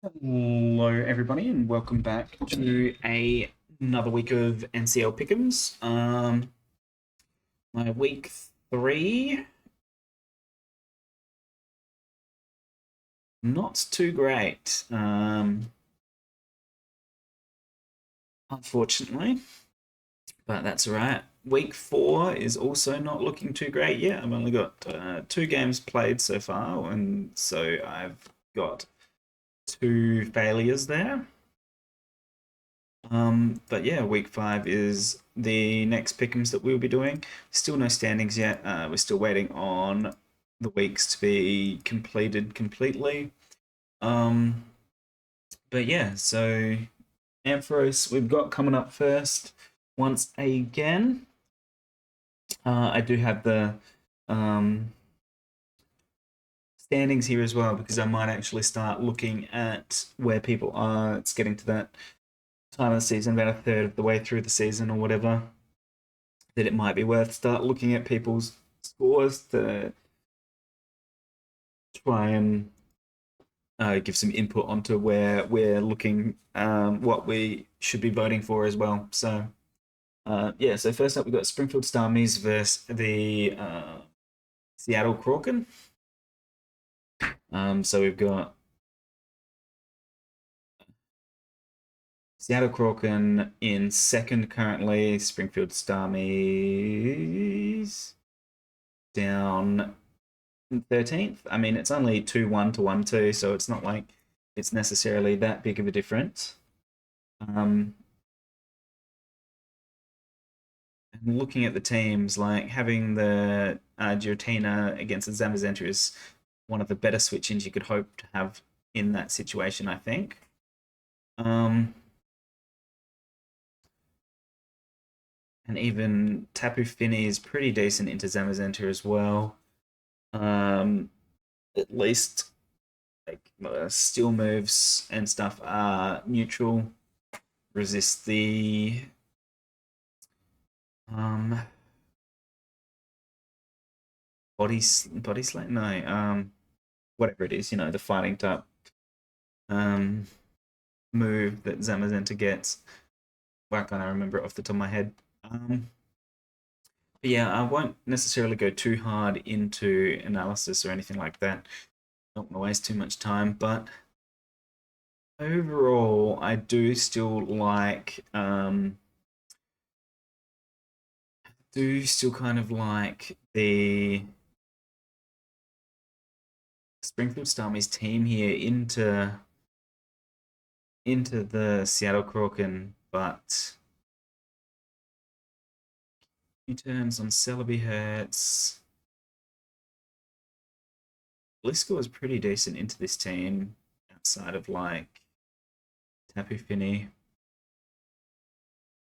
Hello, everybody, and welcome back to another week of NCL Pickems. My week three, not too great, unfortunately, but that's all right. Week four is also not looking too great yet. I've only got two games played so far, and so I've got two failures there. But yeah, week five is the next pick'ems that we'll be doing. Still no standings yet. We're still waiting on the weeks to be completed completely. Um, but yeah, so ampharos we've got coming up first once again. I do have the um, standings here as well because I might actually start looking at where people are. It's getting to that time of the season, about a third of the way through the season or whatever, that it might be worth start looking at people's scores to try and give some input onto where we're looking, what we should be voting for as well. So yeah, so first up we've got Springfield Starmies versus the Seattle Kraken. So we've got Seattle Kraken in second currently, Springfield Starmies down 13th. I mean, it's only 2-1 to 1-2, so it's not like it's necessarily that big of a difference. And looking at the teams, like having the Giratina against the Zamazenta is one of the better switch-ins you could hope to have in that situation, I think. And even Tapu Fini is pretty decent into Zamazenta as well. At least like steel moves and stuff are neutral, resist the um body slam. No, whatever it is, the fighting type um move that Zamazenta gets. Why can't I remember it off the top of my head? But yeah, I won't necessarily go too hard into analysis or anything like that. Don't want to waste too much time, but overall, I do still kind of like the Springfield Starmies team here into the Seattle Kraken, but in terms on Celebi Hertz, Blisco is pretty decent into this team outside of like Tapu Fini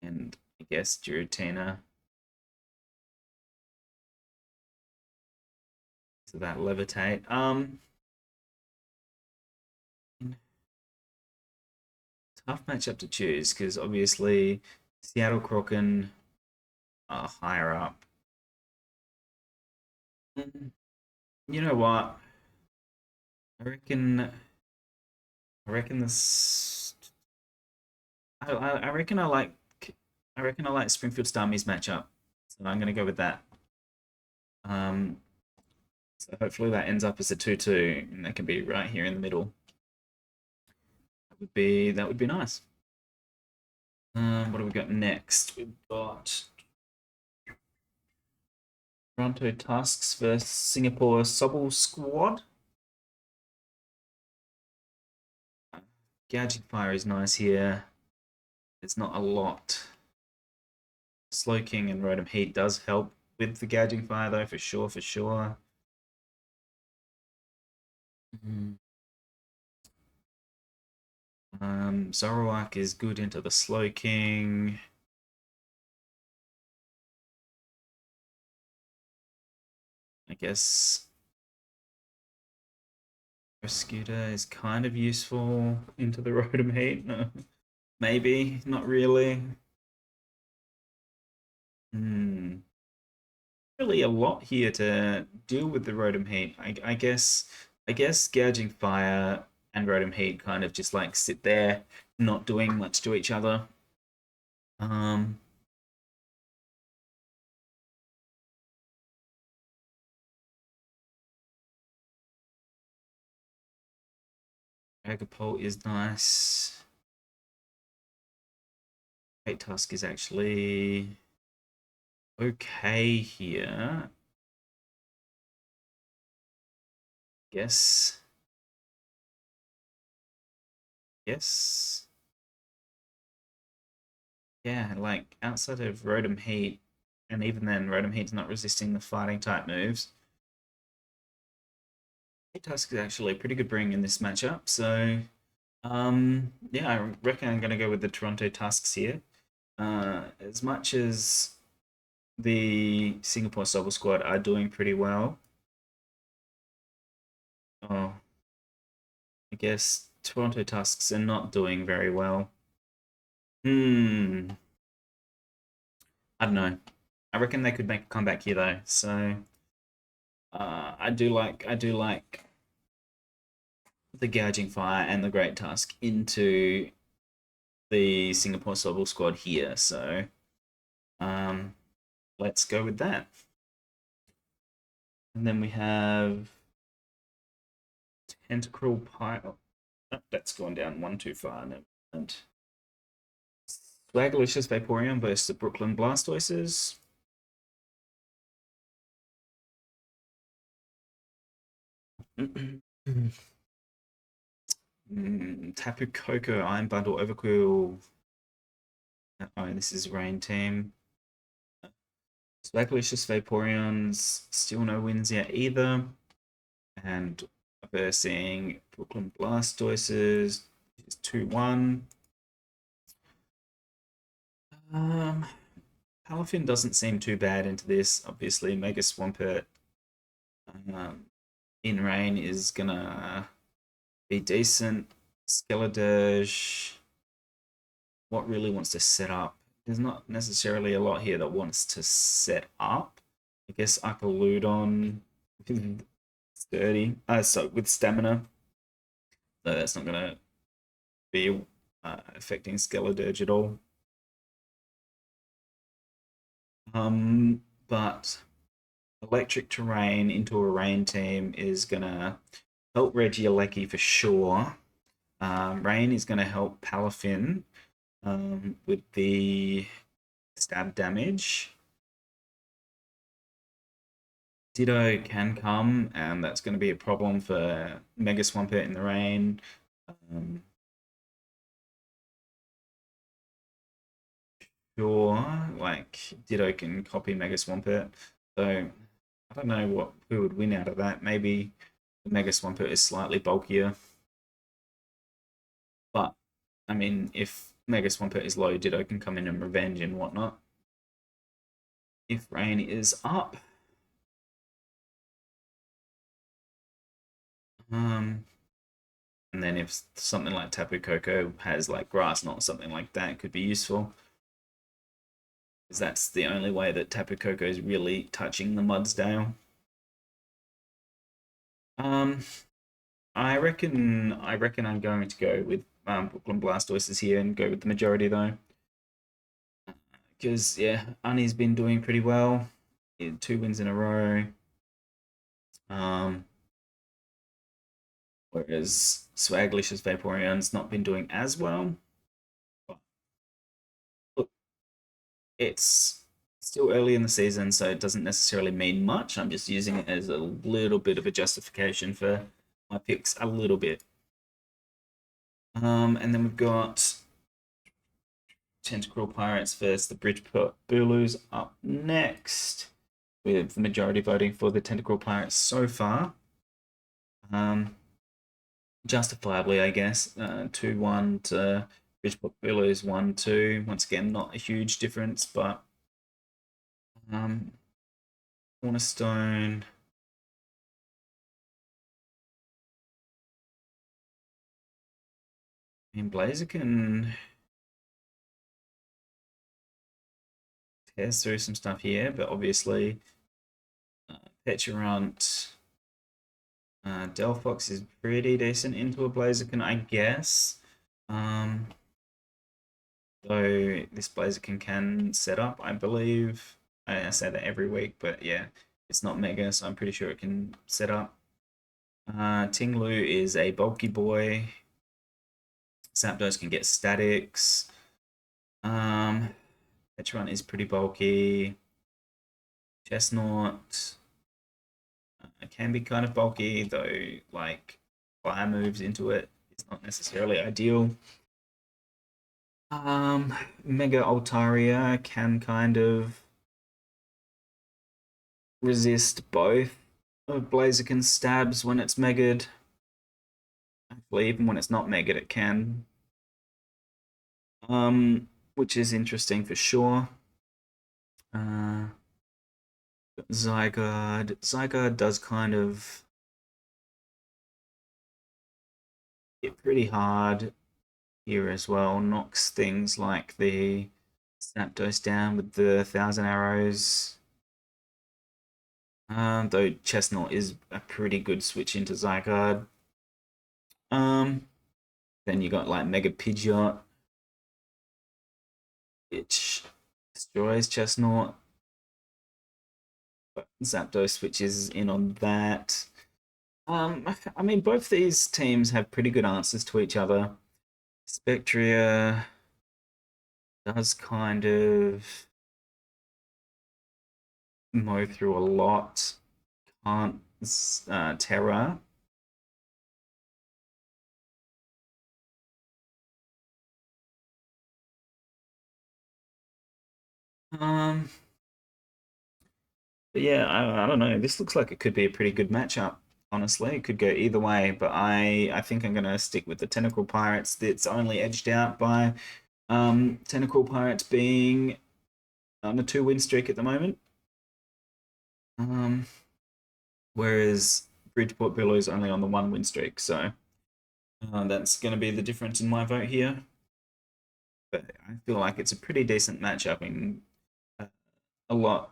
and I guess Giratina. So that levitate. Tough matchup to choose because obviously Seattle Kraken are higher up. You know what? I reckon. I reckon this. I reckon I like. I reckon I like Springfield Starmies matchup. So I'm gonna go with that. Um. So hopefully that ends up as a 2-2, and that can be right here in the middle. That would be nice. What have we got next? We've got Toronto Tusks versus Singapore Sobble Squad. Gouging Fire is nice here. It's not a lot. Slow King and Rotom Heat does help with the Gouging Fire, though, for sure, for sure. Zoroark is good into the Slow King. I guess Scooter is kind of useful into the Rotom Heat. No, maybe, not really. Hmm. Really a lot here to deal with the Rotom Heat. I guess Gouging Fire and Rotom Heat kind of just like sit there, not doing much to each other. Um, Agapult is nice. Great Tusk is actually okay here. Guess. Yes. Yeah, like outside of Rotom Heat, and even then, Rotom Heat's not resisting the fighting type moves. Great Tusk is actually a pretty good bring in this matchup, so yeah, I reckon I'm gonna go with the Toronto Tusks here. As much as the Singapore Sobble squad are doing pretty well, oh, I guess Toronto Tusks are not doing very well. Hmm, I don't know. I reckon they could make a comeback here though. So I do like the Gouging Fire and the Great Tusk into the Singapore Sobble squad here. So um, let's go with that. And then we have Tentacruel Pile. Oh, that's gone down one too far. And Swagalicious Vaporeon versus the Brooklyn Blastoises. Tapu Koko, Iron Bundle, Overquill. Oh, this is Rain Team. Swagalicious Vaporeons, still no wins yet either. And versing Brooklyn Blastoises, is 2-1. Um, Palafin doesn't seem too bad into this. Obviously, Mega Swampert um, in rain is gonna be decent. Skeledirge, what really wants to set up? There's not necessarily a lot here that wants to set up. I guess Upaludon with 30. So with stamina. So that's not gonna be affecting Skeledirge at all. But electric terrain into a rain team is gonna help Regieleki for sure. Rain is gonna help Palafin with the stab damage. Ditto can come, and that's going to be a problem for Mega Swampert in the rain. Um, sure, like Ditto can copy Mega Swampert, so I don't know who would win out of that. Maybe the Mega Swampert is slightly bulkier, but I mean, if Mega Swampert is low, Ditto can come in and revenge and whatnot. If rain is up, um, and then if something like Tapu Koko has like grass, not something like that, it could be useful. Because that's the only way that Tapu Koko is really touching the Mudsdale. Um, I reckon I'm going to go with Brooklyn Blastoises here and go with the majority though, because yeah, Uni's been doing pretty well, 2 wins in a row. Um, whereas Swaglicious Vaporeon's not been doing as well. But look, it's still early in the season, so it doesn't necessarily mean much. I'm just using it as a little bit of a justification for my picks, a little bit. And then we've got Tentacruel Pirates versus the Bridgeport Bulus up next, with the majority voting for the Tentacruel Pirates so far. Um, Justifiably, I guess. 2-1 to Bridgeport Bulus, 1-2. Once again, not a huge difference, but um, Cornerstone. I mean, Blaziken tears through some stuff here, but obviously Petulant Delphox is pretty decent into a Blaziken, I guess. Um, though this Blaziken can set up, I believe. I say that every week, but yeah, it's not Mega, so I'm pretty sure it can set up. Tinglu is a bulky boy. Zapdos can get statics. Petron is pretty bulky. Chestnut can be kind of bulky, though, like, fire moves into it is not necessarily ideal. Mega Altaria can kind of resist both of Blaziken's stabs when it's megaed. Actually, even when it's not megaed, it can. Which is interesting for sure. Zygarde. Zygarde does kind of hit pretty hard here as well. Knocks things like the Zapdos down with the 1,000 arrows. Though Chestnut is a pretty good switch into Zygarde. Um, then you got like Mega Pidgeot, which destroys Chestnut. But Zapdos switches in on that. I mean, both these teams have pretty good answers to each other. Spectria does kind of mow through a lot. Can't Terra. Um, but yeah, I don't know. This looks like it could be a pretty good matchup. Honestly, it could go either way, but I think I'm gonna stick with the Tentacle Pirates. That's only edged out by Tentacle Pirates being on a 2-win streak at the moment. Um, whereas Bridgeport Billow's only on the 1-win streak, so that's going to be the difference in my vote here. But I feel like it's a pretty decent matchup and uh, a lot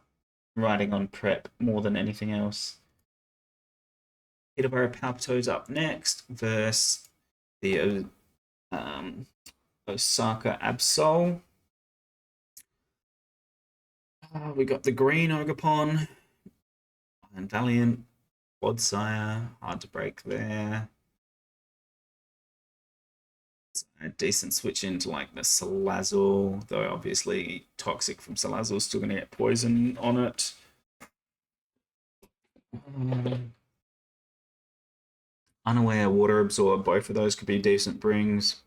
riding on prep more than anything else. Peterborough Palpito's up next versus the um, Osaka Absol. We got the green Ogapon and Valiant, Quadsire, hard to break there. A decent switch into like the Salazzle, though obviously toxic from Salazzle is still going to get poison on it. Unaware, Water Absorb, both of those could be decent brings.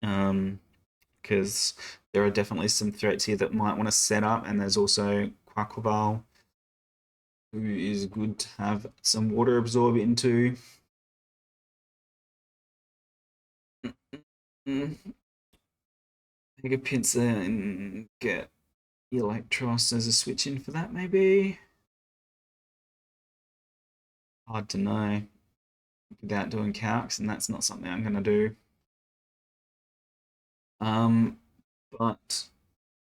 Because there are definitely some threats here that might want to set up, and there's also Quaquaval, who is good to have some Water Absorb into. Take a Pinsir and get Electros as a switch in for that, maybe? Hard to know without doing calcs, and that's not something I'm going to do. But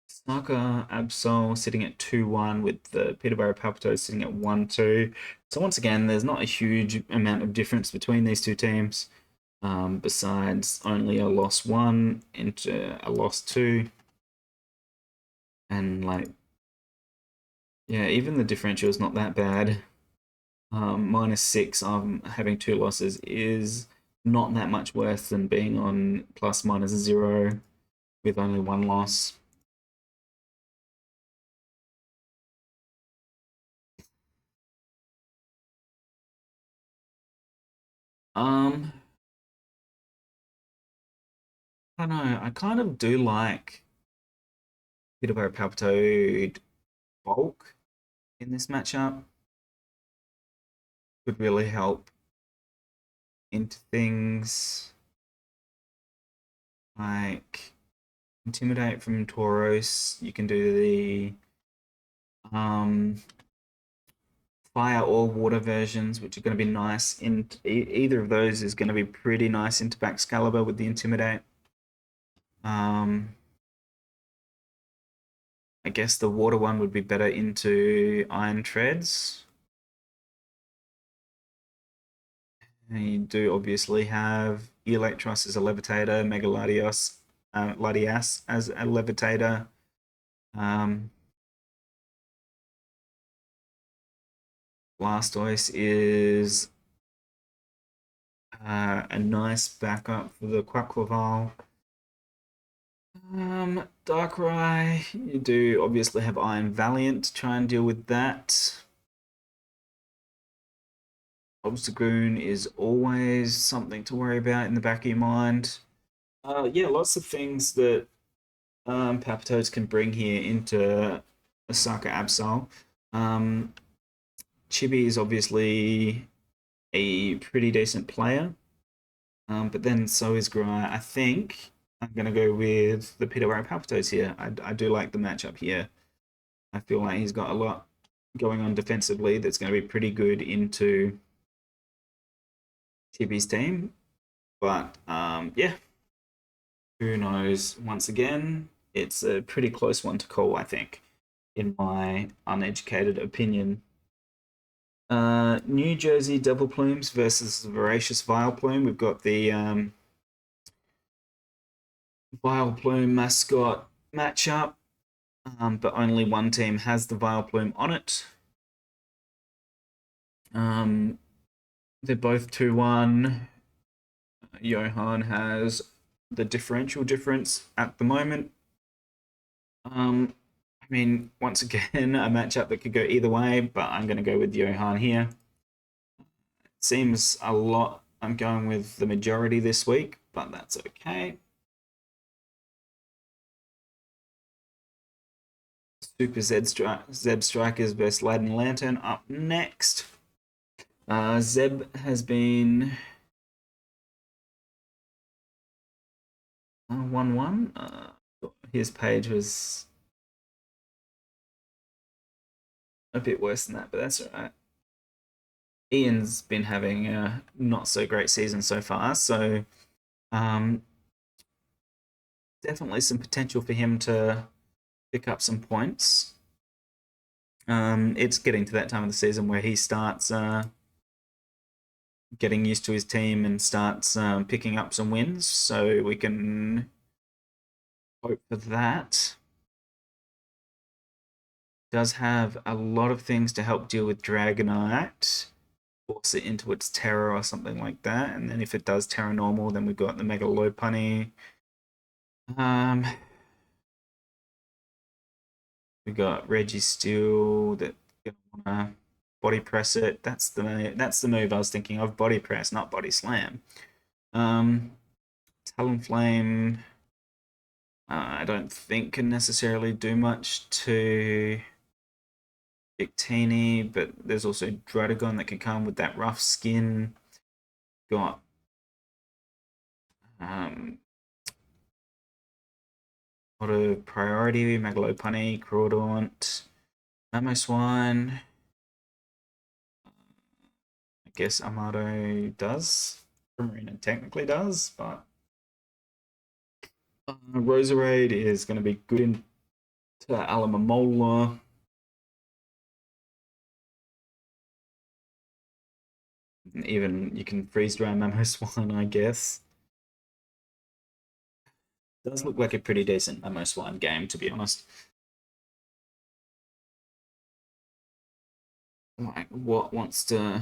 Snarker Absol sitting at 2-1 with the Peterborough Palpito sitting at 1-2. So once again, there's not a huge amount of difference between these two teams. Besides only a loss 1 into a loss 2. And like, yeah, even the differential is not that bad. -6 having 2 losses is not that much worse than being on ±0 with only 1 loss. Um, I don't know. I kind of do like bit of a Palpitoad bulk in this matchup. Could really help into things like Intimidate from Tauros. You can do the fire or water versions, which are going to be nice. Either of those is going to be pretty nice into Baxcalibur with the Intimidate. I guess the water one would be better into Iron Treads. And you do obviously have Electros as a levitator, Latias as a levitator. Um, Blastoise is a nice backup for the Quaquaval. Darkrai, you do obviously have Iron Valiant to try and deal with that. Obstagoon is always something to worry about in the back of your mind. Yeah, lots of things that Palpitoads can bring here into Osaka Absol. Um, Chibi is obviously a pretty decent player, but then so is Gry. I think I'm going to go with the Peterborough Palpitoads here. I do like the matchup here. I feel like he's got a lot going on defensively that's going to be pretty good into Chibi's team. But yeah, who knows? Once again, it's a pretty close one to call, I think, in my uneducated opinion. New Jersey Double Plumes versus Voracious Vileplume. We've got the Vileplume mascot matchup, but only one team has the Vileplume on it. They're both 2-1. Johan has the differential difference at the moment. I mean, once again, a matchup that could go either way, but I'm going to go with Johan here. It seems a lot. I'm going with the majority this week, but that's okay. Super Zeb Strikers versus Laden Lantern up next. Zeb has been 1-1. His page was a bit worse than that, but that's all right. Ian's been having a not so great season so far, so um, definitely some potential for him to pick up some points. It's getting to that time of the season where he starts getting used to his team and starts picking up some wins, so we can hope for that. Does have a lot of things to help deal with Dragonite, force it into its Terror or something like that, and then if it does Terror Normal, then we've got the Mega Lopunny. We got Registeel that gonna wanna body press it. That's the move I was thinking of. Body press, not body slam. Talonflame, I don't think can necessarily do much to Victini, but there's also Druddigon that can come with that rough skin. Got a lot of priority, Megalopunny, Crawdaunt, Mamoswine. I guess Amado does. Marina technically does, but Roserade is going to be good into Alamamola. Even you can freeze dry Mamoswine, I guess. Does look like a pretty decent Mamoswine game, to be honest. Like, what wants to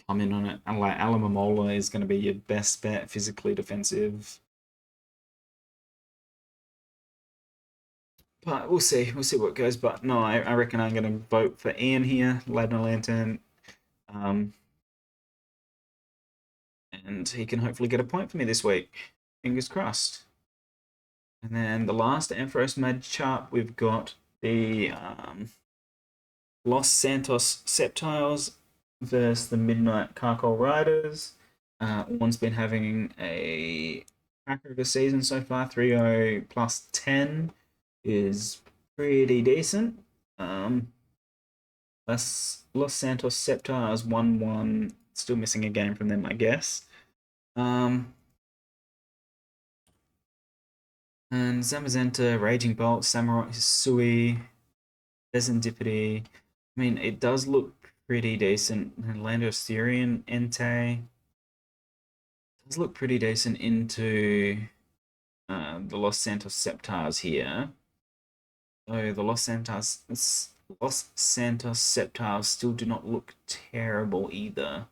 come in on it? And like Alamamola is going to be your best bet, physically defensive. But we'll see. We'll see what goes. But no, I reckon I'm going to vote for Ian here, Ladner Lantern. And he can hopefully get a point for me this week. Fingers crossed. And then the last Ampharos matchup, we've got the Los Santos Septiles versus the Midnight Carcol Riders. One's been having a cracker of a season so far. 3-0 plus 10 is pretty decent. Los Santos Septiles 1-1. Still missing a game from them, I guess. And Zamazenta, Raging Bolt, Samurai Hisui, Serendipity. I mean, it does look pretty decent. Landosterian Entei does look pretty decent into the Los Santos Septars here. So the Los Santos Septars still do not look terrible either.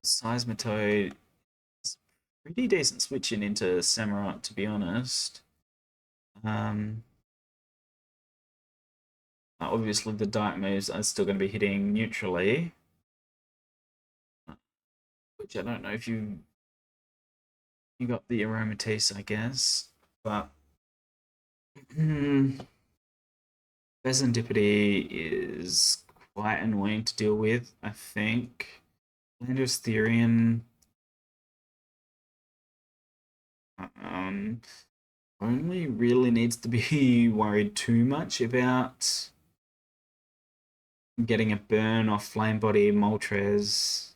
Seismitoad is pretty decent switching into Samurott, to be honest. Obviously, the dark moves are still going to be hitting neutrally, which I don't know if you got the aromatase, I guess, but Serendipity is quite annoying to deal with, I think. Landostherian only really needs to be worried too much about getting a burn off Flame Body Moltres.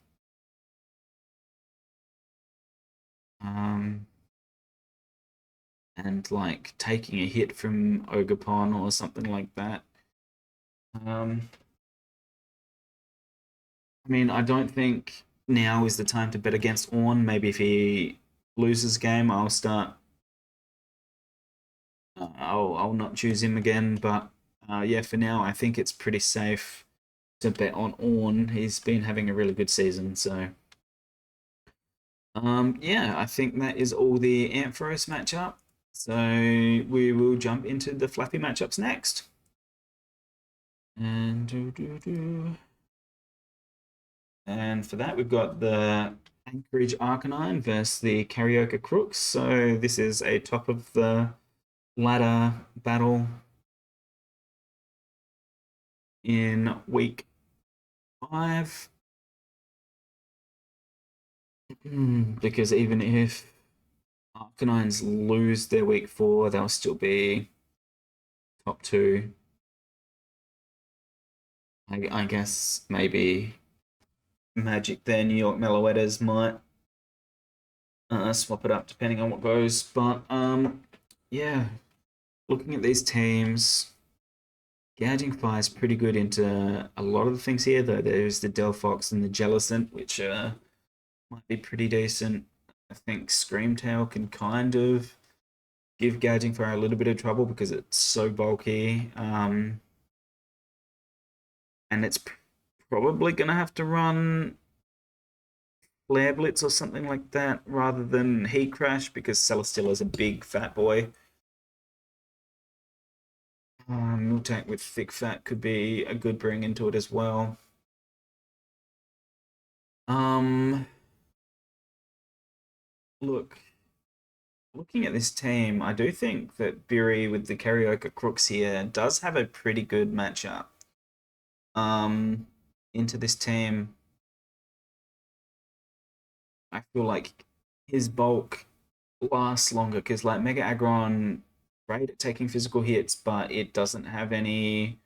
And like taking a hit from Ogapon or something like that. I mean, I don't think now is the time to bet against Ornn. Maybe if he loses game, I'll start. I'll not choose him again. But yeah, for now, I think it's pretty safe to bet on Ornn. He's been having a really good season, so. Yeah, I think that is all the Ampharos matchup. So we will jump into the flaaffy matchups next. And And for that, we've got the Anchorage Arcanine versus the Carioca Crooks. So this is a top of the ladder battle in week 5. Because even if Arcanines lose their week 4, they'll still be top 2. I guess maybe Magic there, New York Meloetas might swap it up depending on what goes. But yeah, looking at these teams, Gouging Fire is pretty good into a lot of the things here, though. There's the Delphox and the Jellicent, which might be pretty decent. I think Screamtail can kind of give Gouging Fire a little bit of trouble because it's so bulky. And it's probably going to have to run Flare Blitz or something like that rather than Heat Crash because Celesteela is a big fat boy. Miltank with thick fat could be a good bring into it as well. Looking at this team, I do think that Biri with the Carioca Crooks here does have a pretty good matchup. Into this team, I feel like his bulk lasts longer because like Mega Aggron, great at taking physical hits, but it doesn't have any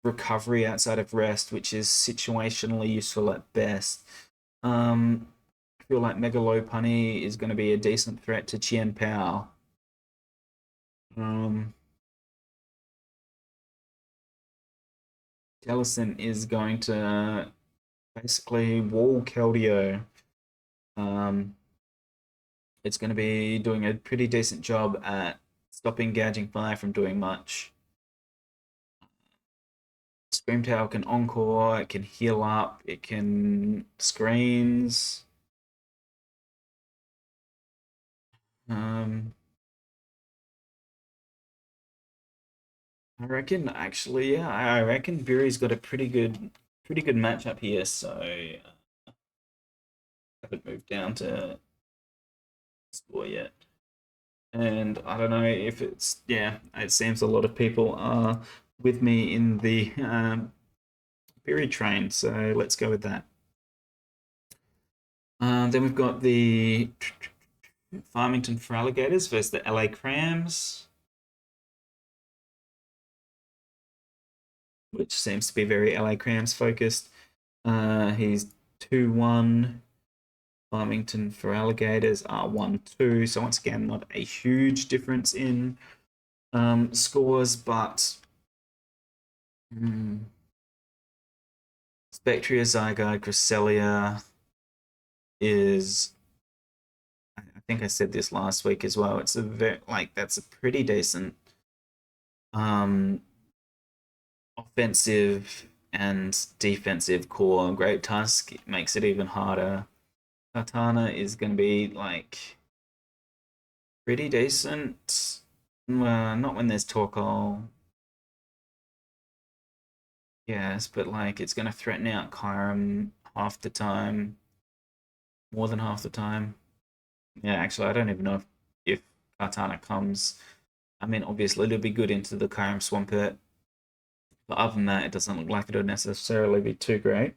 recovery outside of rest, which is situationally useful at best. I feel like Mega Lopunny is going to be a decent threat to Chien Pao. Jellicent is going to basically wall Keldeo. It's going to be doing a pretty decent job at stopping Gouging Fire from doing much. Screamtail can encore, it can heal up, it can screens. I reckon actually, yeah, I reckon Buri's got a pretty good matchup here. So haven't moved down to score yet, and I don't know if it's It seems a lot of people are with me in the Buri train, so let's go with that. Then we've got the Farmington for Alligators versus the LA Crams, which seems to be very LA Crams focused. He's 2-1. Farmington for Alligators are 1-2. So once again, not a huge difference in scores, but Spectria, Zygarde, Cresselia is. I think I said this last week as well. It's a very that's a pretty decent um offensive and defensive core. Great Tusk makes it even harder. Katana is going to be pretty decent. Well, not when there's Torkoal. Yes, but it's going to threaten out Kyurem half the time, more than half the time. Yeah, actually, I don't even know if Katana comes. I mean, obviously, it'll be good into the Kyurem Swampert, but other than that, it doesn't look like it'll necessarily be too great.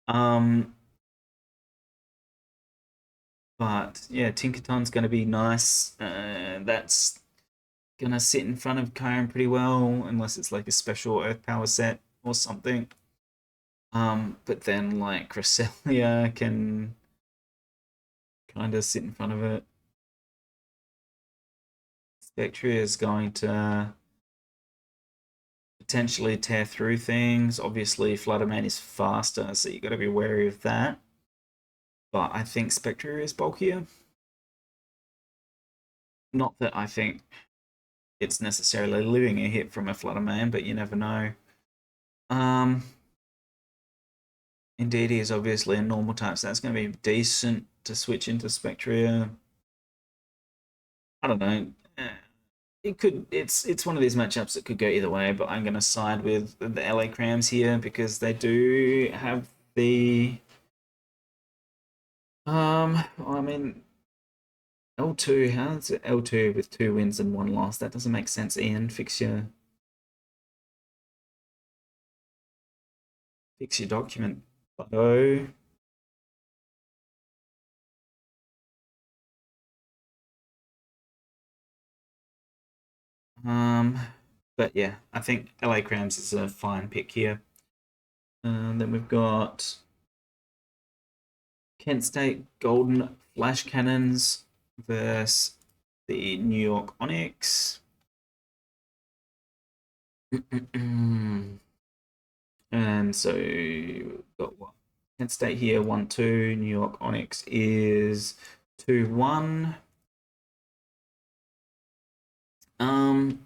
Um, but yeah, Tinkaton's going to be nice. That's going to sit in front of Kyurem pretty well, unless it's like a special Earth Power set or something. But then Cresselia can kind of sit in front of it. Spectria is going to potentially tear through things. Obviously, Flutterman is faster, so you got to be wary of that. But I think Spectria is bulkier. Not that I think it's necessarily living a hit from a Flutterman, but you never know. Um, Indeedee is obviously a normal type, so that's going to be decent to switch into Spectria. I don't know. It could. It's one of these matchups that could go either way, but I'm going to side with the LA Crams here because they do have the. I mean, L2. How's it L2 with 2 wins and 1 loss? That doesn't make sense. Ian, fix your document. Oh, um, but yeah, I think LA Crams is a fine pick here. Then we've got Kent State Golden Flash Cannons versus the New York Onyx. And so we've got what? Kent State here 1-2. New York Onyx is 2-1. Um,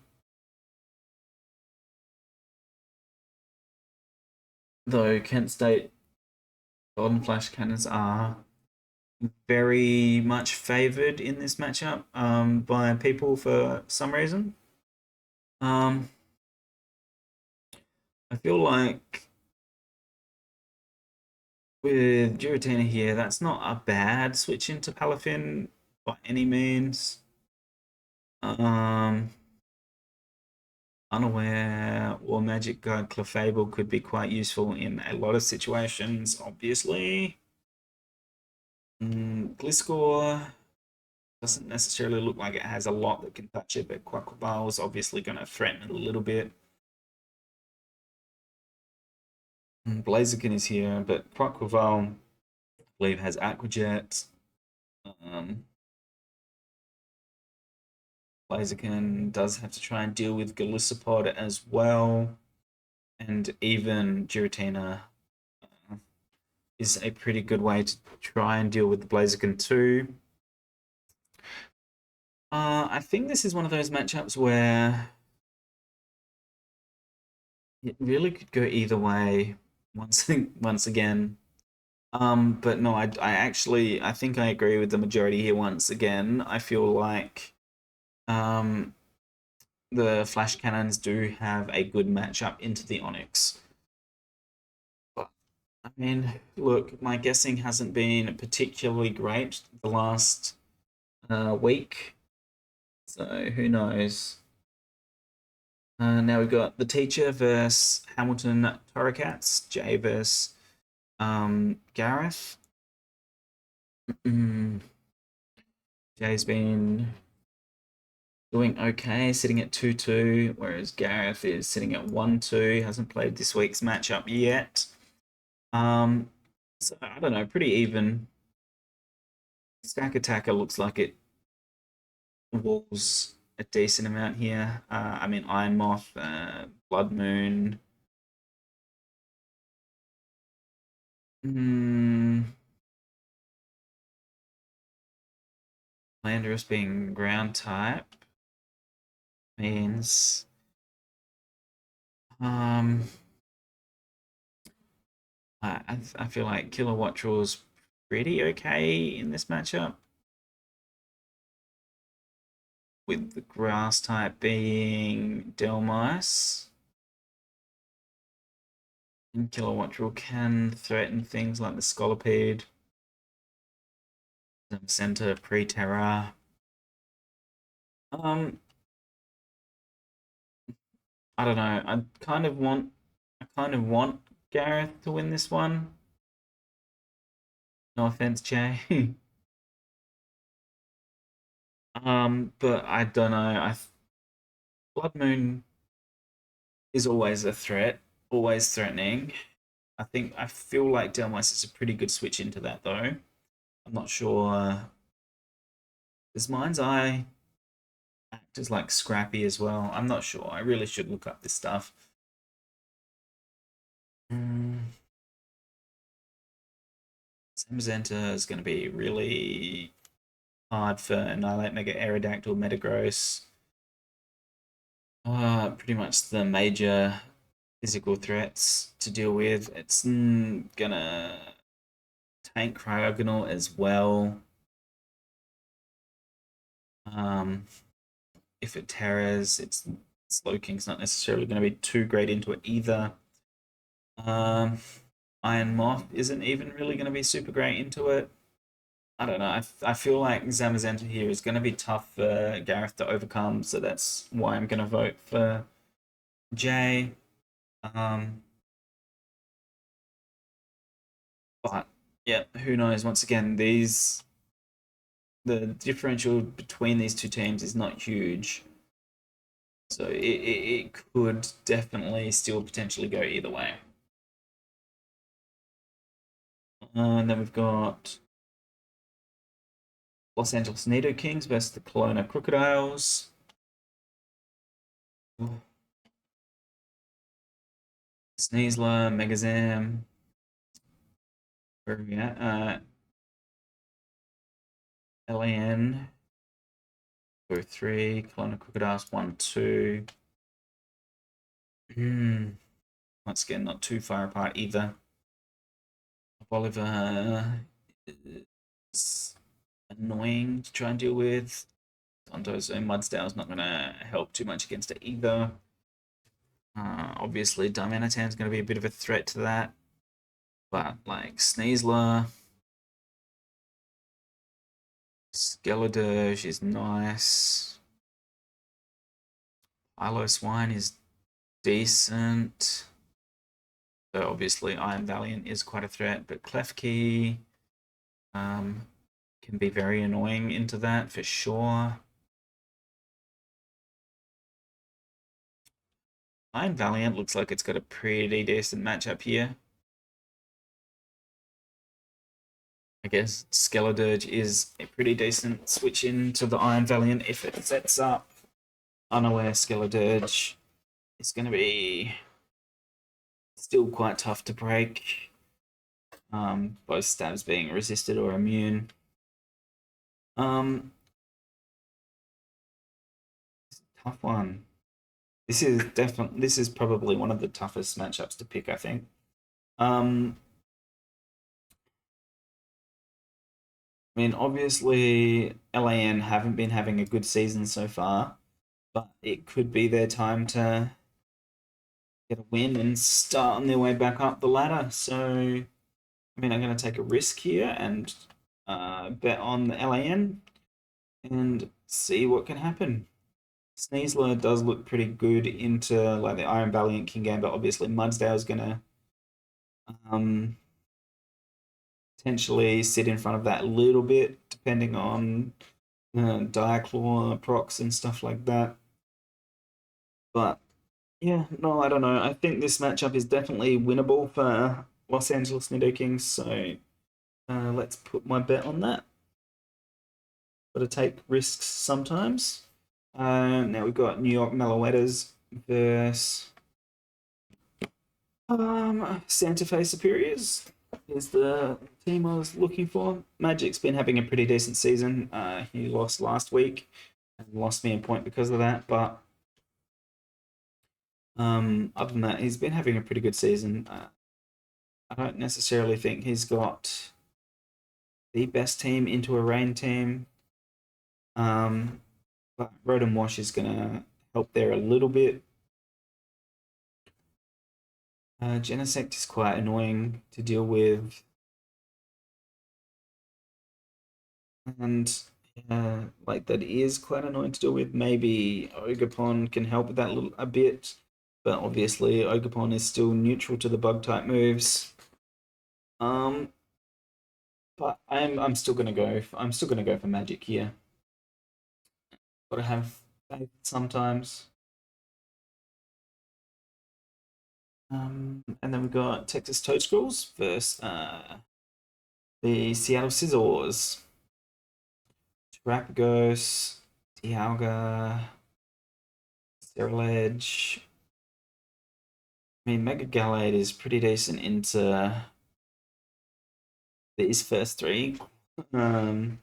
though Kent State Golden Flash Cannons are very much favored in this matchup by people for some reason. Um, I feel like with Giratina here, that's not a bad switch into Palafin by any means. Um, Unaware or Magic Guard Clefable could be quite useful in a lot of situations, obviously. Gliscor doesn't necessarily look like it has a lot that can touch it, but Quaquaval is obviously going to threaten it a little bit. Blaziken is here, but Quaquaval, I believe, has Aquajet. Um, Blaziken does have to try and deal with Golisopod as well, and even Giratina is a pretty good way to try and deal with the Blaziken too. I think this is one of those matchups where it really could go either way once again. But no, I actually I think I agree with the majority here once again. I feel like um, the Flash Cannons do have a good matchup into the Onyx. But I mean, look, my guessing hasn't been particularly great the last week, so who knows? Now we've got the teacher versus Hamilton Torricats, Jay versus Gareth. Jay's been doing okay, sitting at 2-2, whereas Gareth is sitting at 1-2, hasn't played this week's matchup yet. So I don't know, pretty even. Stack Attacker looks like it walls a decent amount here. I mean, Iron Moth, Blood Moon, Hmm. Landorus being ground type means um I feel like Kilowatt Draw's pretty okay in this matchup, with the grass type being Delmice. And Kilowatt Draw can threaten things like the Scolipede, the Center, Pre-Terra. Um, I don't know. I kind of want Gareth to win this one. No offense, Jay. But I don't know. Blood Moon is always a threat, always threatening. I feel like Delmice is a pretty good switch into that though. I'm not sure. Does Mind's Eye act as like Scrappy as well? I'm not sure. I really should look up this stuff. Mm. Zamazenta is going to be really hard for Annihilate, Mega Aerodactyl, Metagross. Pretty much the major physical threats to deal with. It's gonna tank Cryogonal as well. Um, if it terrors, its Slowking's not necessarily going to be too great into it either. Um, Iron Moth isn't even really going to be super great into it. I don't know. I feel like Zamazenta here is going to be tough for Gareth to overcome, so that's why I'm going to vote for Jay. Um, but yeah, who knows? Once again, the differential between these two teams is not huge, so it could definitely still potentially go either way. And then we've got Los Angeles Nido Kings versus the Kelowna Crocodiles. Sneasler, Megazam. Where are we at? LAN 3, Kelowna Crocodiles 1, 2. Once again, not too far apart either. Bolivar is annoying to try and deal with. Dondozo and Mudsdale's not going to help too much against it either. Obviously, Diamanitan's going to be a bit of a threat to that. But, like, Sneasler, Skeledirge is nice. Ilo Swine is decent. So, obviously, Iron Valiant is quite a threat. But Klefki can be very annoying into that for sure. Iron Valiant looks like it's got a pretty decent matchup here. I guess Skeledirge is a pretty decent switch into the Iron Valiant if it sets up. Unaware Skeledirge is going to be still quite tough to break. Both stabs being resisted or immune. Tough one. This is probably one of the toughest matchups to pick, I think. I mean, obviously, LAN haven't been having a good season so far, but it could be their time to get a win and start on their way back up the ladder. So, I mean, I'm going to take a risk here and bet on the LAN and see what can happen. Sneasler does look pretty good into like the Iron Valiant King game, but obviously Mudsdale's going to um, potentially sit in front of that a little bit, depending on Diaclaw procs and stuff like that. But yeah, no, I don't know. I think this matchup is definitely winnable for Los Angeles Nido Kings, so let's put my bet on that. Got to take risks sometimes. Now we've got New York Meloetas versus Santa Fe Superiors. is the team I was looking for. Magic's been having a pretty decent season. He lost last week and lost me a point because of that, but other than that, he's been having a pretty good season. I don't necessarily think he's got the best team into a rain team. Um, but Road and Wash is going to help there a little bit. Genesect is quite annoying to deal with. And like that is quite annoying to deal with. Maybe Ogerpon can help with that a bit. But obviously Ogerpon is still neutral to the bug type moves. Um, but I'm still gonna go for Magic here. Gotta have faith sometimes. And then we've got Texas Toadscrolls versus the Seattle Scissors. Terrapagos, Dialga, Sterilage. I mean, Mega Gallade is pretty decent into these first three. Um,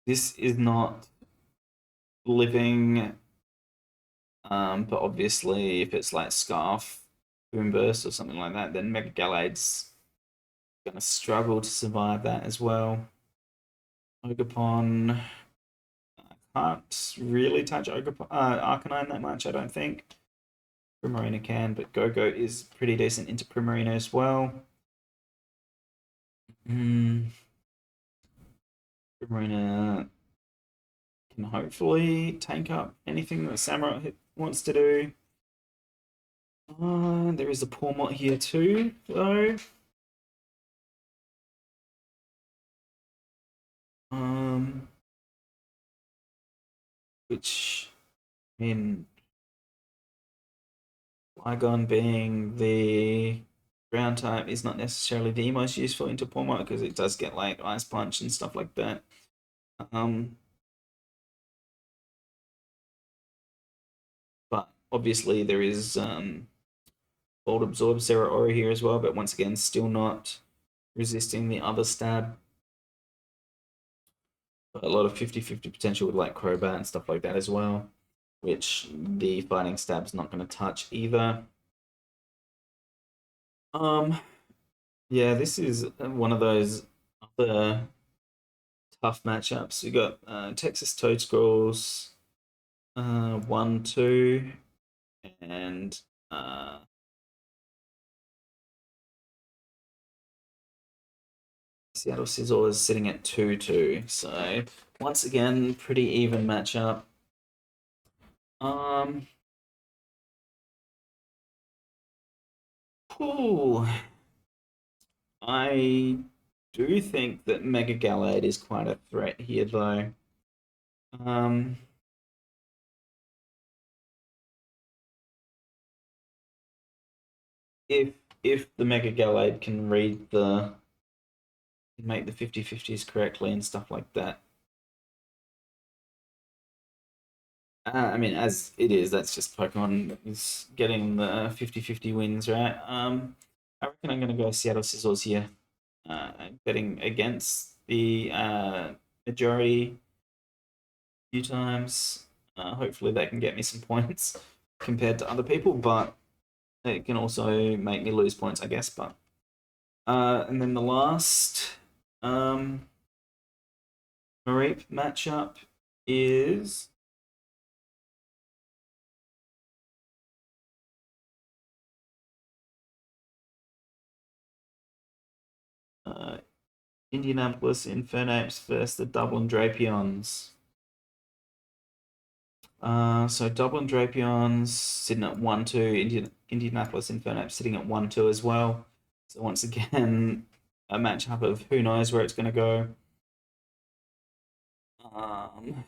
this is not living, but obviously, if it's like Scarf, Boomburst, or something like that, then Mega Gallade's gonna struggle to survive that as well. Ogapon, I can't really touch Arcanine that much, I don't think. Primarina can, but Go-Go is pretty decent into Primarina as well. Primarina can hopefully tank up anything that Samurai wants to do. There is a Pawmot here too, though. Um, which, I mean, Flygon being the ground type is not necessarily the most useful into Pawmot because it does get like Ice Punch and stuff like that. Um, but obviously there is Bolt Absorb Zeraora here as well, but once again, still not resisting the other stab. But a lot of 50-50 potential with like Crobat and stuff like that as well, which the fighting stab's not going to touch either. Um, yeah, this is one of those other tough matchups. We got Texas Toadscrolls 1-2 and Seattle Scissors sitting at 2-2. So once again, pretty even matchup. Um, Ooh, I do think that Mega Gallade is quite a threat here, though. Um, if if the Mega Gallade can read make the 50-50s correctly and stuff like that. I mean, as it is, that's just Pokemon is getting the 50-50 wins, right? I reckon I'm going to go Seattle Scissors here, betting against the majority a few times. Hopefully, they can get me some points compared to other people, but it can also make me lose points, I guess. But and then the last mareep matchup is uh, Indianapolis Infernaps versus the Dublin Drapions. So Dublin Drapions sitting at 1-2, Indianapolis Infernaps sitting at 1-2 as well. So once again, a matchup of who knows where it's going to go. Um,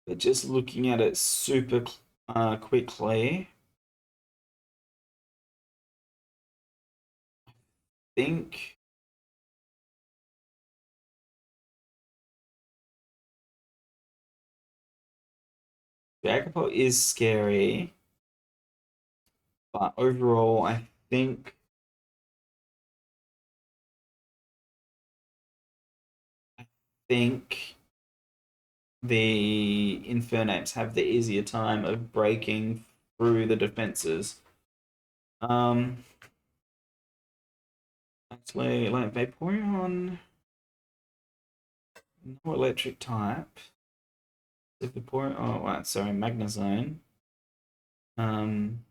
but just looking at it super quickly, I think Dragapult is scary, but overall, I think think the Infernaps have the easier time of breaking through the defenses. Um, actually, like Vaporeon, no electric type. If Vaporeon, oh, right, sorry, Magnezone. Um,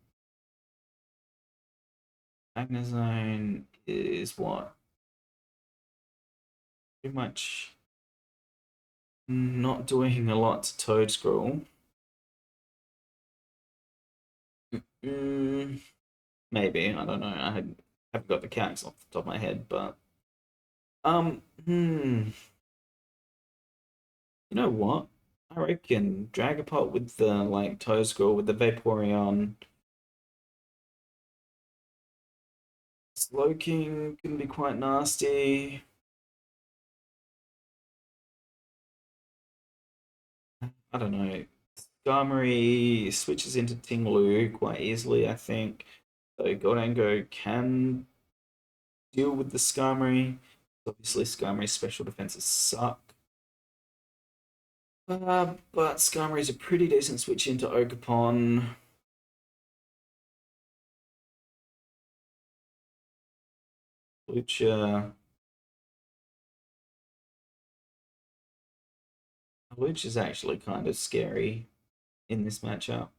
Magnezone is what? Pretty much not doing a lot to Toedscruel. Mm, maybe, I don't know. Haven't got the counts off the top of my head, but you know what? I reckon Dragapult with the like Toedscruel with the Vaporeon. Slowking can be quite nasty. I don't know. Skarmory switches into Tinglu quite easily, I think. So Goldango can deal with the Skarmory. Obviously, Skarmory's special defenses suck. But Skarmory's a pretty decent switch into Ogerpon. Lucha. Lucha's actually kind of scary in this matchup.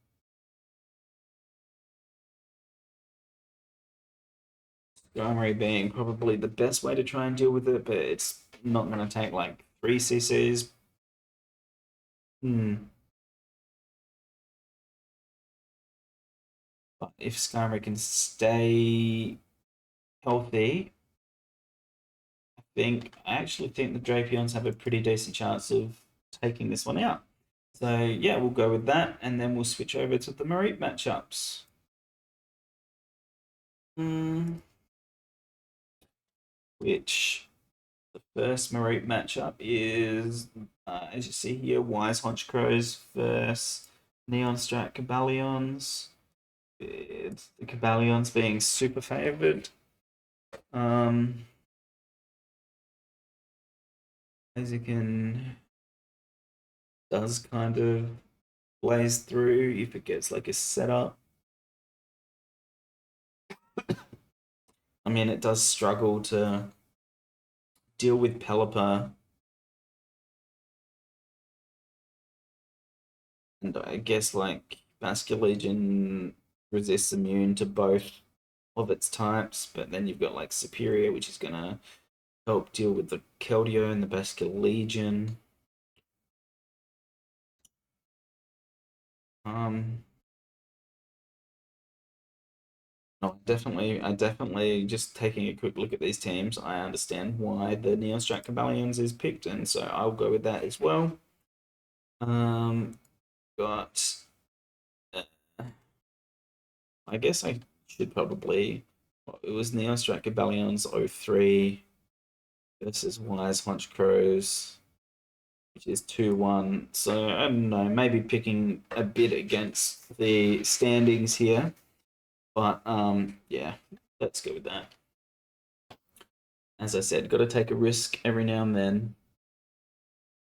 Skarmory being probably the best way to try and deal with it, but it's not going to take like 3 CCs. Hmm. But if Skarmory can stay healthy, I actually think the Drapions have a pretty decent chance of taking this one out. So yeah, we'll go with that, and then we'll switch over to the Mareep matchups. Mm, which the first Mareep matchup is, as you see here, Wise Honchkrows versus Neon Strat Cabalions. With the Cabalions being super favored. Blaziken does kind of blaze through if it gets like a setup. I mean, it does struggle to deal with Pelipper, and I guess like Basculegion resists immune to both of its types, but then you've got like Superior, which is gonna help deal with the Keldeo and the Basculegion. Um, no, I definitely just taking a quick look at these teams. I understand why the Neon Strat Cabalions is picked, and so I'll go with that as well. Um, got. Uh, I guess I should probably. It was Neon Strat Cabalions 03 versus Wise Honchkrows, which is 2-1. So I don't know, maybe picking a bit against the standings here. But yeah, let's go with that. As I said, got to take a risk every now and then.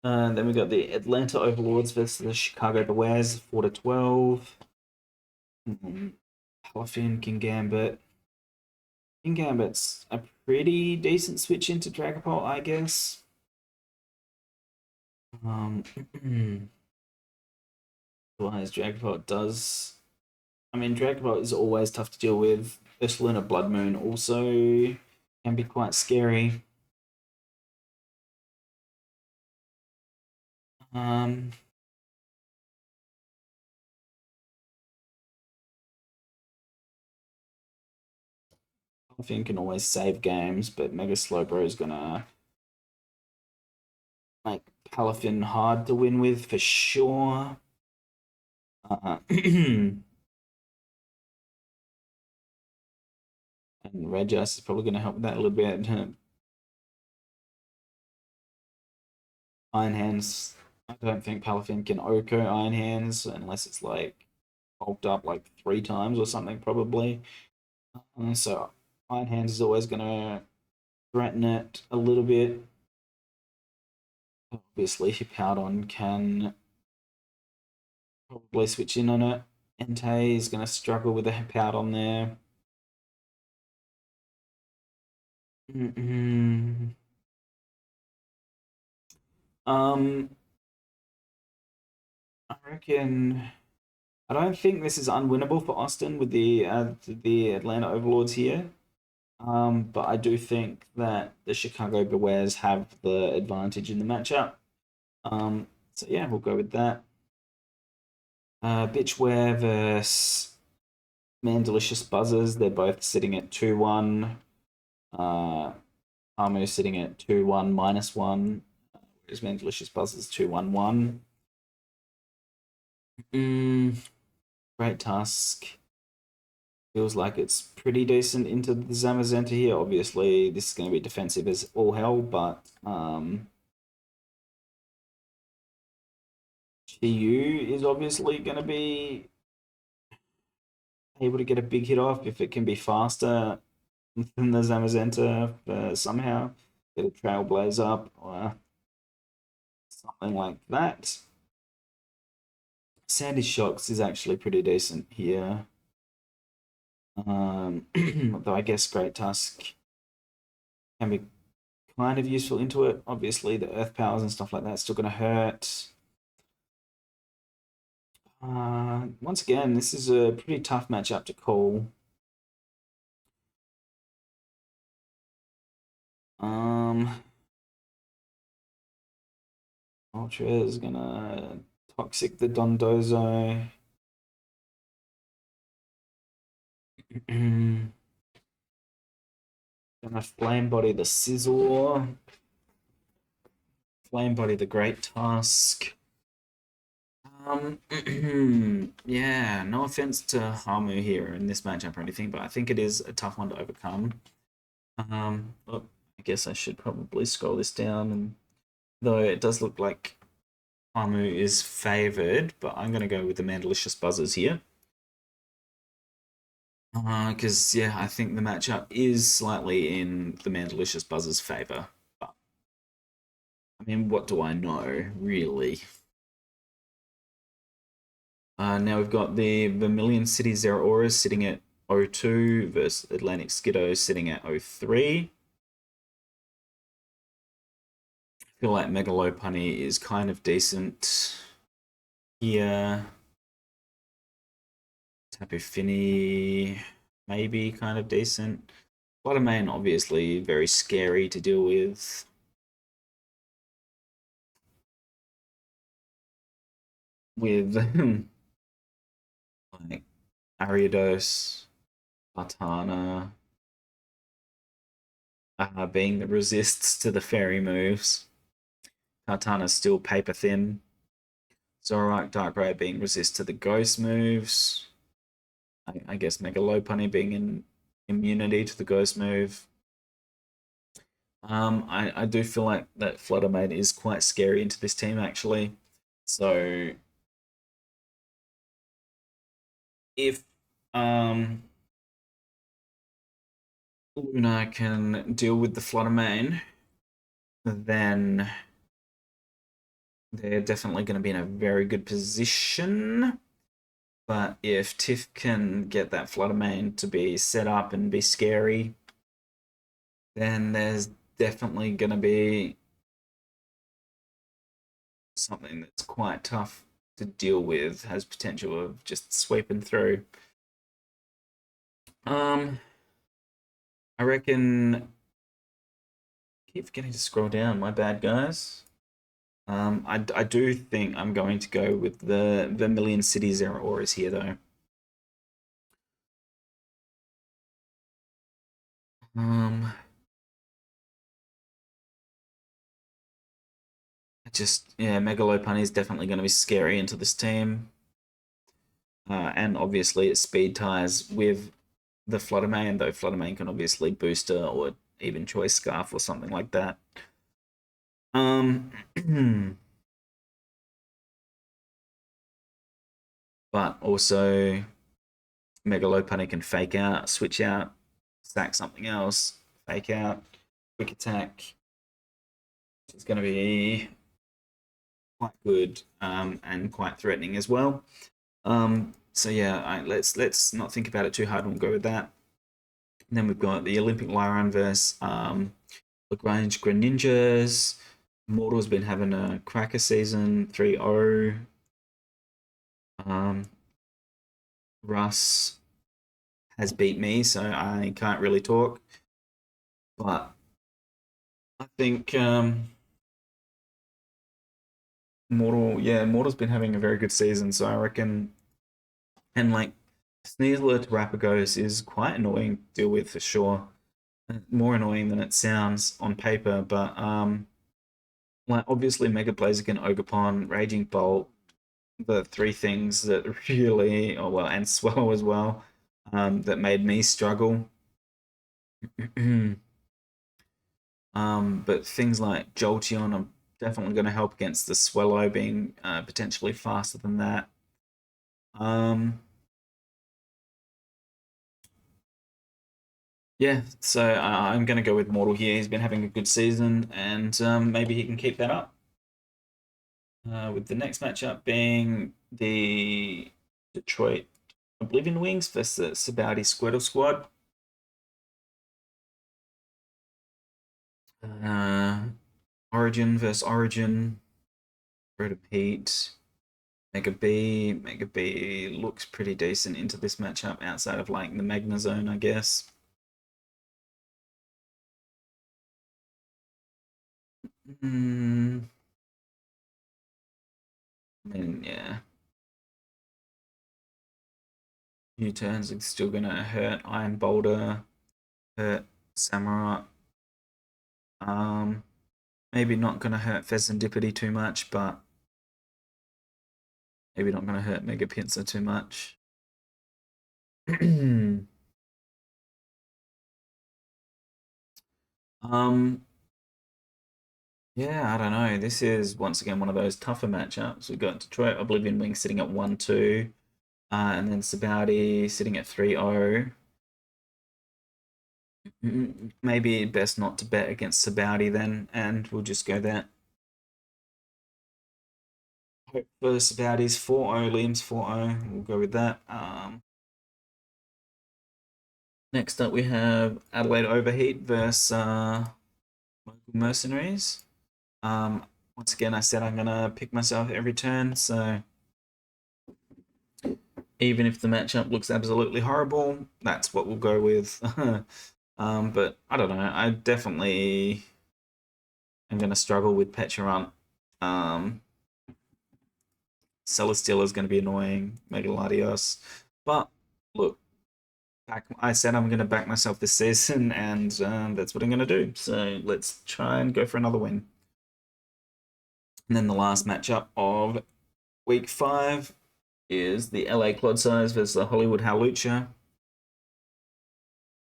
Then we got the Atlanta Overlords versus the Chicago Bears, 4-12. Palafin, King Gambit. King Gambit's a pretty decent switch into Dragapult, I guess. Um, otherwise, Dragapult does. I mean, Dragapult is always tough to deal with. Ursaluna Blood Moon also can be quite scary. Um, Palafin can always save games, but Mega Slowbro is gonna make Palafin hard to win with for sure. And Regice is probably going to help with that a little bit. Iron Hands, I don't think Palafin can Oko Iron Hands unless it's like bulked up like 3 times or something, probably. So Iron Hands is always going to threaten it a little bit. Obviously, Hippowdon can probably switch in on it. Entei is going to struggle with a Hippowdon there. Mm-mm. Um, I reckon. I don't think this is unwinnable for Austin with the Atlanta Overlords here. But I do think that the Chicago Bears have the advantage in the matchup. So yeah, we'll go with that. Bitchware versus Mandelicious Buzzers. They're both sitting at 2-1. Uh, Armu sitting at 2-1 -1. Whereas Mandelicious Buzzers 2-1-1. Great Task. Feels like it's pretty decent into the Zamazenta here. Obviously, this is going to be defensive as all hell, but GU is obviously going to be able to get a big hit off if it can be faster than the Zamazenta somehow. Get a Trailblaze up or something like that. Sandy Shocks is actually pretty decent here. Though I guess Great Tusk can be kind of useful into it. Obviously, the Earth Powers and stuff like that still going to hurt. Once again, this is a pretty tough matchup to call. Ultra is gonna toxic the Dondozo. Gonna flame body the Scizor. Flame body the Great Tusk. Yeah, no offense to Hamu here in this matchup or anything, but I think it is a tough one to overcome. Look, I guess I should probably scroll this down, and though it does look like Hamu is favored, but I'm gonna go with the Mandelicious Buzzers here. Because yeah, I think the matchup is slightly in the Mandelicious Buzzers' favor. But I mean, what do I know, really? Now we've got the Vermilion City Zero Auras sitting at 0-2 versus Atlantic Skiddo sitting at 0-3. I feel like Megalopunny is kind of decent here. Tapu Fini, maybe kind of decent. Bottomane, obviously, very scary to deal with. With like Ariados, Artana, being the resists to the fairy moves. Artana's still paper thin. Zoroark, Darkrai being resist to the ghost moves. I guess Mega Lopunny being in immunity to the ghost move. I do feel like that Fluttermane is quite scary into this team actually. So if Luna can deal with the Fluttermane, then they're definitely going to be in a very good position. But if Tiff can get that Fluttermane to be set up and be scary, then there's definitely going to be something that's quite tough to deal with, has potential of just sweeping through. I reckon. Keep forgetting to scroll down. My bad, guys. I do think I'm going to go with the Vermilion City Zero Auras here, though. Just yeah, Megalopunny is definitely going to be scary into this team, and obviously it speed ties with the Fluttermane, though Fluttermane can obviously booster or even choice Scarf or something like that. But also Megalopunny can fake out, switch out, stack something else, fake out, quick attack. It's going to be quite good and quite threatening as well. So yeah, let's not think about it too hard and we'll go with that. And then we've got the Olympic Lyran versus Lagrange Greninjas. Mortal's been having a cracker season, 3-0. Um, Russ has beat me, so I can't really talk. But I think Mortal's been having a very good season, so I reckon. And like Sneasler to Rapagos is quite annoying to deal with for sure. More annoying than it sounds on paper, but like obviously Mega Blaziken, Ogerpon, Raging Bolt, the three things that really, oh well, and Swallow as well, that made me struggle. But things like Jolteon are definitely going to help against the Swallow being potentially faster than that. Um, yeah, so I'm going to go with Mortal here. He's been having a good season, and maybe he can keep that up. With the next matchup being the Detroit Oblivion Wings versus the Sabouti Squirtle Squad. Uh, Origin versus Origin. Rotom Heat. Mega B. Mega B looks pretty decent into this matchup outside of like the Magna Zone, I guess. I mean, yeah. U-turns are still gonna hurt Iron Boulder, hurt Samurai. Um, maybe not gonna hurt Pheasantipity too much, but maybe not gonna hurt Mega Pinsir too much. um, yeah, I don't know. This is once again one of those tougher matchups. We've got Detroit Oblivion Wing sitting at 1-2, and then Sabouti sitting at 3-0. Maybe best not to bet against Sabouti then, and we'll just go there. Hope for Sabouti's 4-0, Liam's 4-0. We'll go with that. Next up, we have Adelaide Overheat versus Local Mercenaries. Once again, I said I'm going to pick myself every turn, so even if the matchup looks absolutely horrible, that's what we'll go with. But I don't know. I definitely am going to struggle with Pecharunt. Celesteela is going to be annoying. Megaladios. But look, I said I'm going to back myself this season, and that's what I'm going to do. So let's try and go for another win. And then the last matchup of week 5 is the LA Clodsize versus the Hollywood Hawlucha.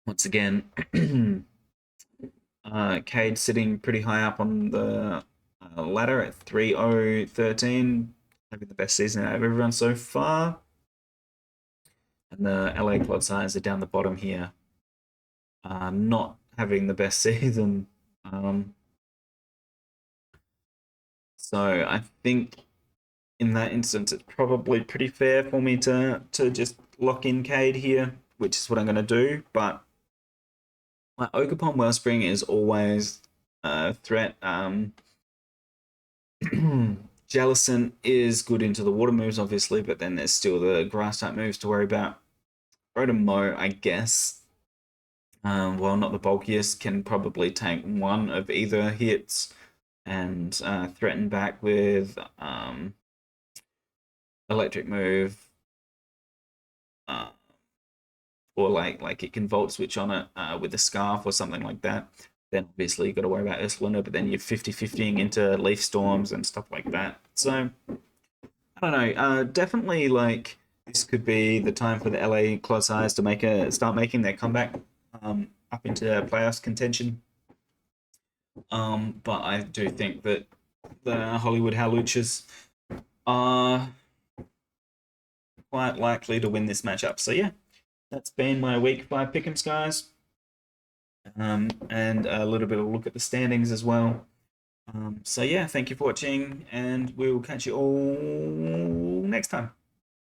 Once again, Cade sitting pretty high up on the ladder at 3-0-13, having the best season out of everyone so far. And the LA Clodsize are down the bottom here, not having the best season. So I think in that instance, it's probably pretty fair for me to just lock in Cade here, which is what I'm going to do. But my Ogerpon Wellspring is always a threat. Jellicent is good into the water moves, obviously, but then there's still the grass type moves to worry about. Rotom, I guess, while not the bulkiest, can probably tank one of either hits and threaten back with electric move, or like it can volt switch on it with a scarf or something like that. Then obviously you got to worry about Ursaluna, but then you're 50-50ing into leaf storms and stuff like that. So I don't know. Definitely like this could be the time for the LA Clodsize to start making their comeback up into playoffs contention. But I do think that the Hollywood Hawluchas are quite likely to win this matchup. So yeah, that's been my week 5 Pickems, guys. And a little bit of a look at the standings as well. So yeah, thank you for watching, and we'll catch you all next time.